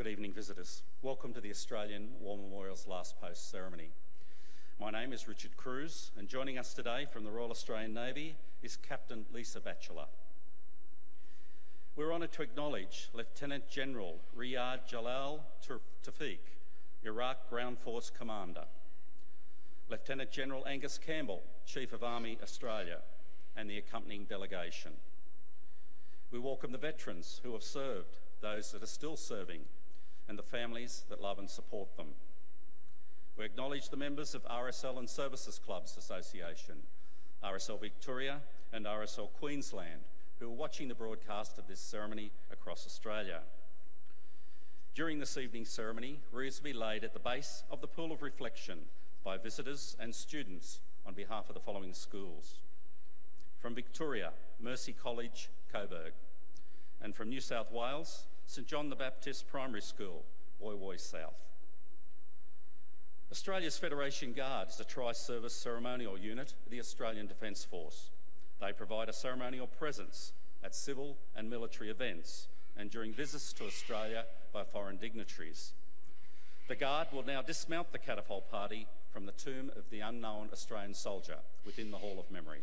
evening, visitors. Welcome to the Australian War Memorial's Last Post ceremony. My name is Richard Cruz, and joining us today from the Royal Australian Navy is Captain Lisa Batchelor. We're honoured to acknowledge Lieutenant General Riyad Jalal Tawfiq, Iraq Ground Force Commander, Lieutenant General Angus Campbell, Chief of Army Australia, and the accompanying delegation. We welcome the veterans who have served, those that are still serving, and the families that love and support them. We acknowledge the members of RSL and Services Clubs Association, RSL Victoria and RSL Queensland, who are watching the broadcast of this ceremony across Australia. During this evening's ceremony, wreaths will be laid at the base of the Pool of Reflection by visitors and students on behalf of the following schools. From Victoria, Mercy College, Coburg, and from New South Wales, St John the Baptist Primary School, Woy Woy South. Australia's Federation Guard is a tri-service ceremonial unit of the Australian Defence Force. They provide a ceremonial presence at civil and military events and during visits to Australia by foreign dignitaries. The Guard will now dismount the catapult party from the tomb of the unknown Australian soldier within the Hall of Memory.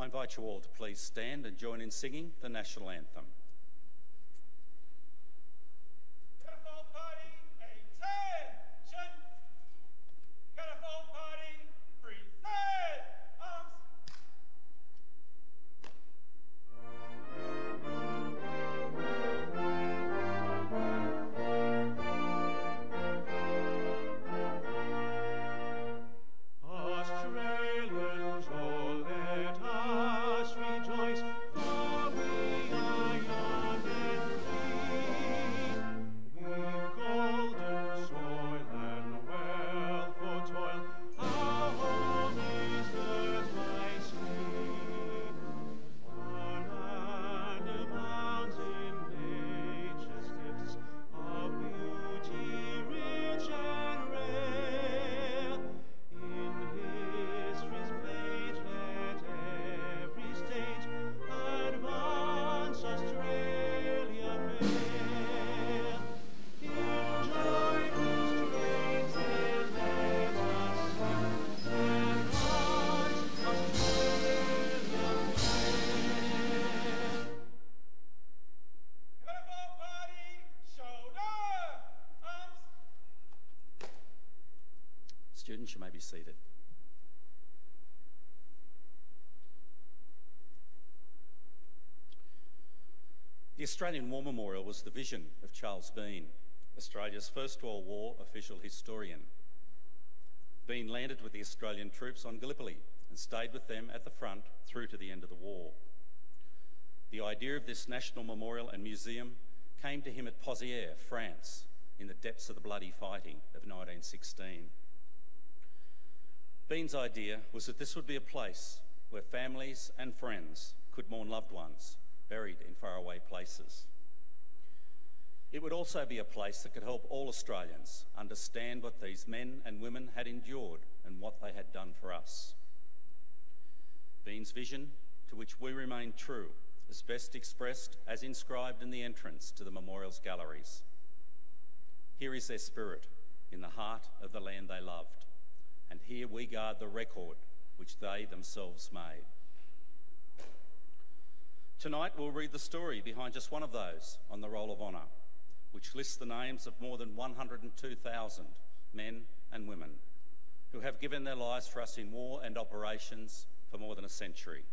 I invite you all to please stand and join in singing the national anthem. Catapult party, attention! Catapult party, present arms! Australians, oh let us rejoice, for we are young. Students, you may be seated. The Australian War Memorial was the vision of Charles Bean, Australia's First World War official historian. Bean landed with the Australian troops on Gallipoli and stayed with them at the front through to the end of the war. The idea of this national memorial and museum came to him at Pozières, France, in the depths of the bloody fighting of 1916. Bean's idea was that this would be a place where families and friends could mourn loved ones buried in faraway places. It would also be a place that could help all Australians understand what these men and women had endured and what they had done for us. Bean's vision, to which we remain true, is best expressed as inscribed in the entrance to the memorial's galleries. Here is their spirit in the heart of the land they loved, and here we guard the record which they themselves made. Tonight we'll read the story behind just one of those on the Roll of Honour, which lists the names of more than 102,000 men and women who have given their lives for us in war and operations for more than a century.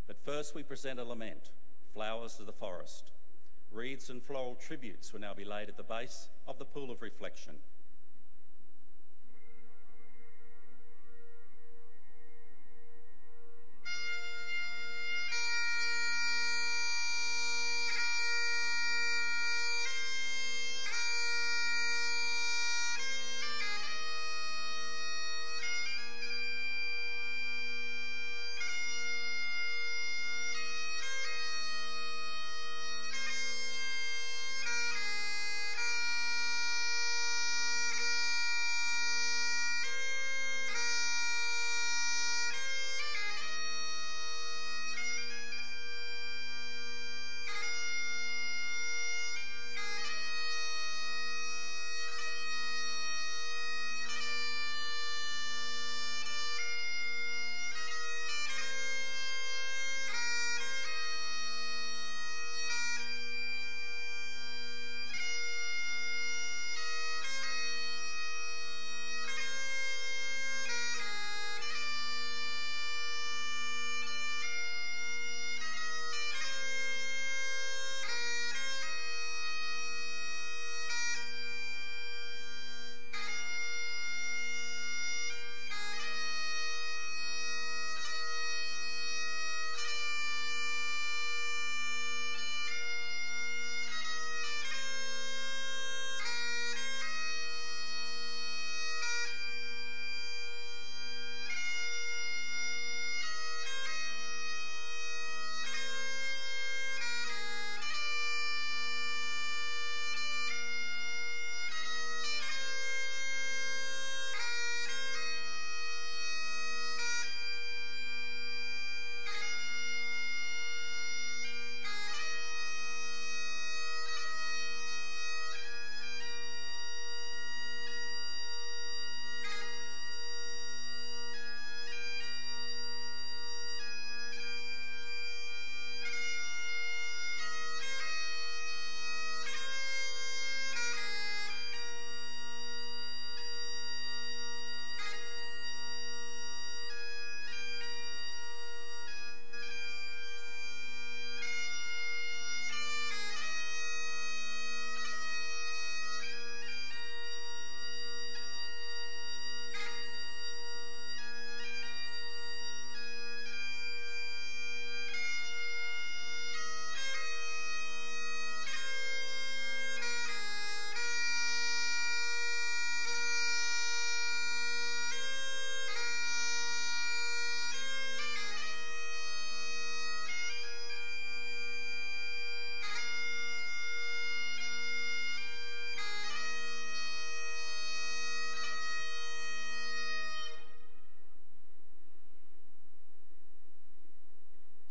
But first we present a lament, Flowers of the Forest. Wreaths and floral tributes will now be laid at the base of the pool of reflection.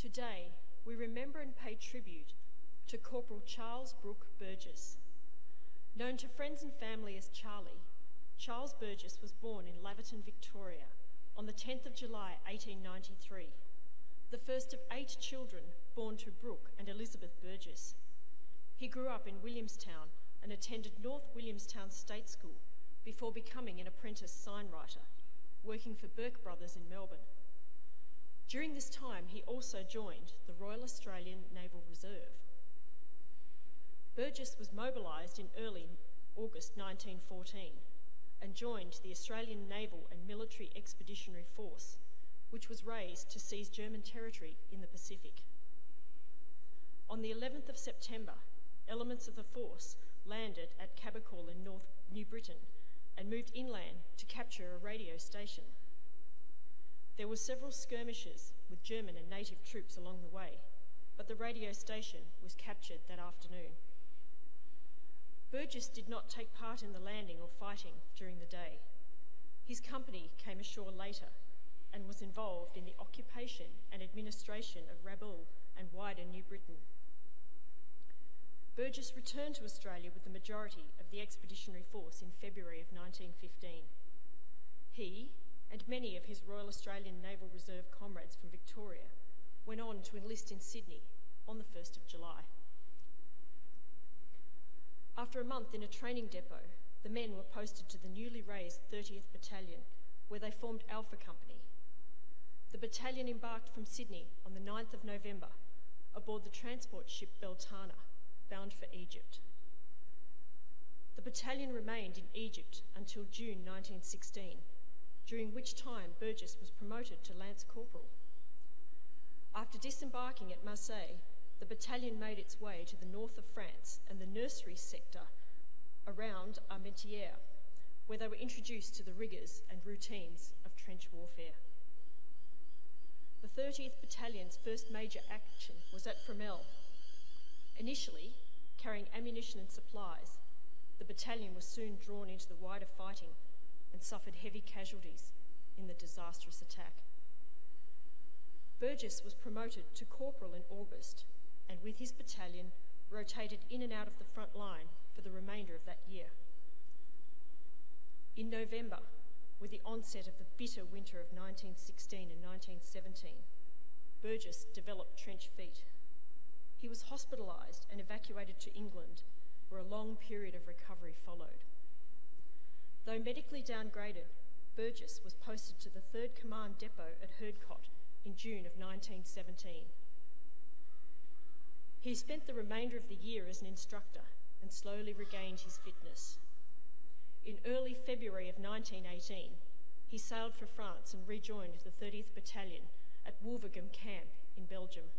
Today, we remember and pay tribute to Corporal Charles Brooke Burgess. Known to friends and family as Charlie, Charles Burgess was born in Laverton, Victoria on the 10th of July 1893, the first of 8 children born to Brooke and Elizabeth Burgess. He grew up in Williamstown and attended North Williamstown State School before becoming an apprentice sign writer, working for Burke Brothers in Melbourne. During this time, he also joined the Royal Australian Naval Reserve. Burgess was mobilised in early August 1914 and joined the Australian Naval and Military Expeditionary Force, which was raised to seize German territory in the Pacific. On the 11th of September, elements of the force landed at Cabocal in North New Britain and moved inland to capture a radio station. There were several skirmishes with German and native troops along the way, but the radio station was captured that afternoon. Burgess did not take part in the landing or fighting during the day. His company came ashore later and was involved in the occupation and administration of Rabaul and wider New Britain. Burgess returned to Australia with the majority of the expeditionary force in February of 1915. He and many of his Royal Australian Naval Reserve comrades from Victoria went on to enlist in Sydney on the 1st of July. After a month in a training depot, the men were posted to the newly raised 30th Battalion, where they formed Alpha Company. The battalion embarked from Sydney on the 9th of November aboard the transport ship Beltana, bound for Egypt. The battalion remained in Egypt until June 1916, during which time Burgess was promoted to Lance Corporal. After disembarking at Marseille, the battalion made its way to the north of France and the nursery sector around Armentières, where they were introduced to the rigours and routines of trench warfare. The 30th Battalion's first major action was at Fromelles. Initially, carrying ammunition and supplies, the battalion was soon drawn into the wider fighting and suffered heavy casualties in the disastrous attack. Burgess was promoted to corporal in August and with his battalion rotated in and out of the front line for the remainder of that year. In November, with the onset of the bitter winter of 1916 and 1917, Burgess developed trench feet. He was hospitalised and evacuated to England, where a long period of recovery followed. Though medically downgraded, Burgess was posted to the 3rd Command Depot at Herdcott in June of 1917. He spent the remainder of the year as an instructor and slowly regained his fitness. In early February of 1918, he sailed for France and rejoined the 30th Battalion at Wolvergem Camp in Belgium.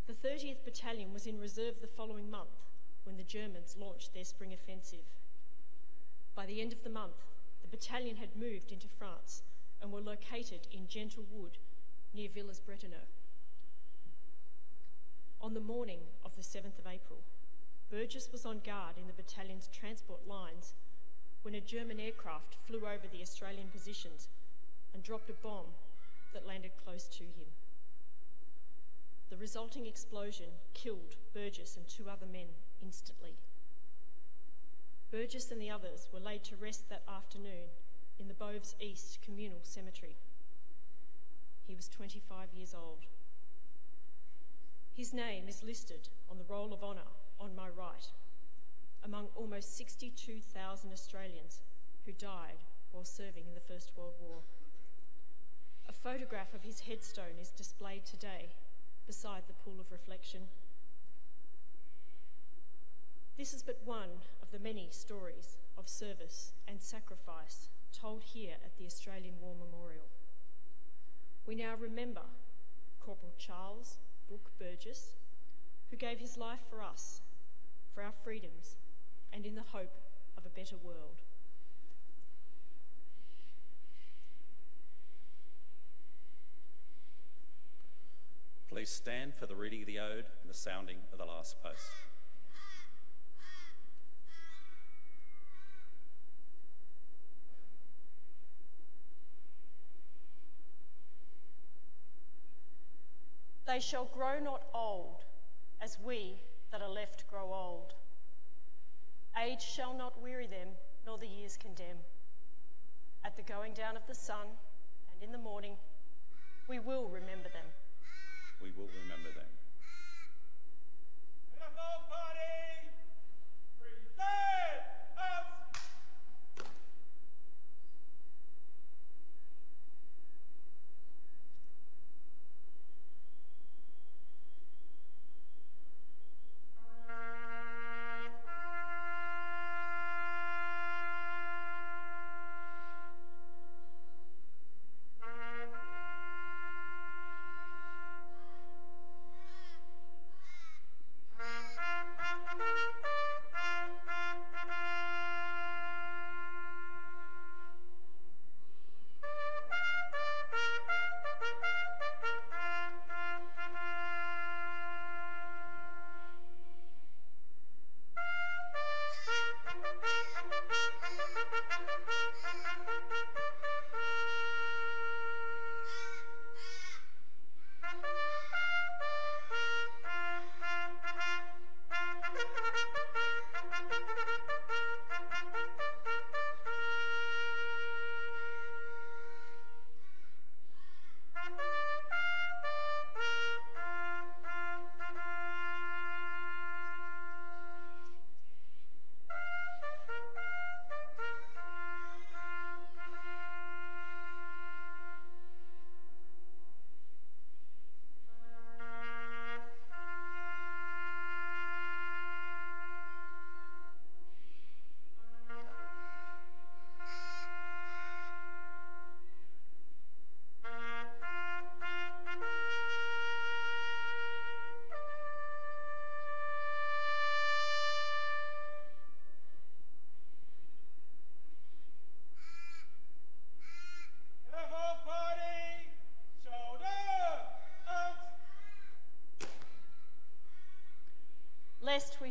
The 30th Battalion was in reserve the following month when the Germans launched their spring offensive. By the end of the month, the battalion had moved into France and were located in Gentle Wood near Villers-Bretonneux. On the morning of the 7th of April, Burgess was on guard in the battalion's transport lines when a German aircraft flew over the Australian positions and dropped a bomb that landed close to him. The resulting explosion killed Burgess and 2 other men instantly. Burgess and the others were laid to rest that afternoon in the Boves East Communal Cemetery. He was 25 years old. His name is listed on the Roll of Honour on my right, among almost 62,000 Australians who died while serving in the First World War. A photograph of his headstone is displayed today beside the pool of reflection. This is but one of the many stories of service and sacrifice told here at the Australian War Memorial. We now remember Corporal Charles Brooke Burgess, who gave his life for us, for our freedoms, and in the hope of a better world. Please stand for the reading of the ode and the sounding of the last post. They shall grow not old, as we that are left grow old. Age shall not weary them, nor the years condemn. At the going down of the sun, and in the morning, we will remember them. We will remember them. NFL party, present arms.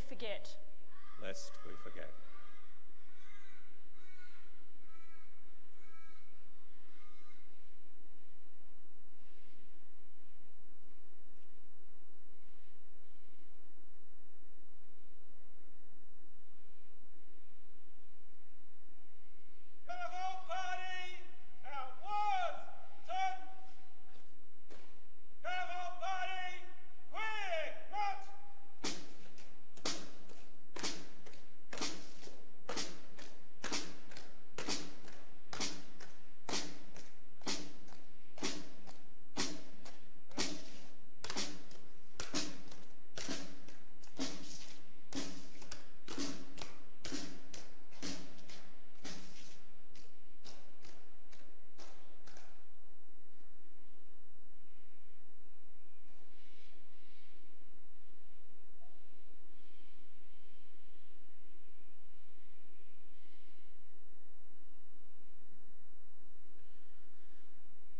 forget. Lest we forget. Carnival party outwards! Turn! Carnival party quick! March!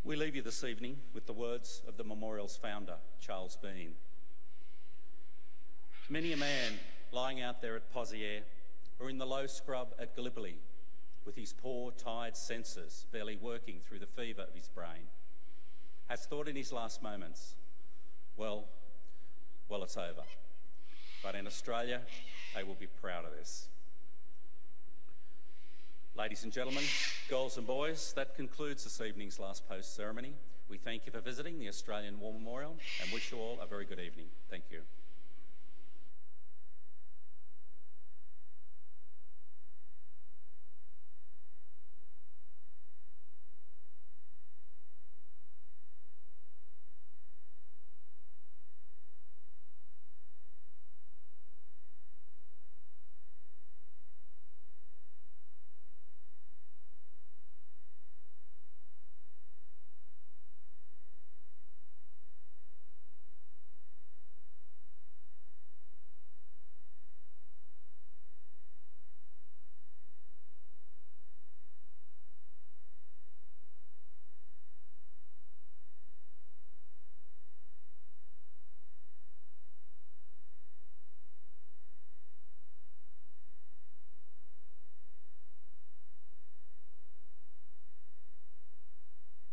We leave you this evening with the words of the memorial's founder, Charles Bean. Many a man lying out there at Poziere or in the low scrub at Gallipoli with his poor, tired senses barely working through the fever of his brain has thought in his last moments, well, it's over. But in Australia, they will be proud of this. Ladies and gentlemen, girls and boys, that concludes this evening's last post ceremony. We thank you for visiting the Australian War Memorial and wish you all a very good evening. Thank you.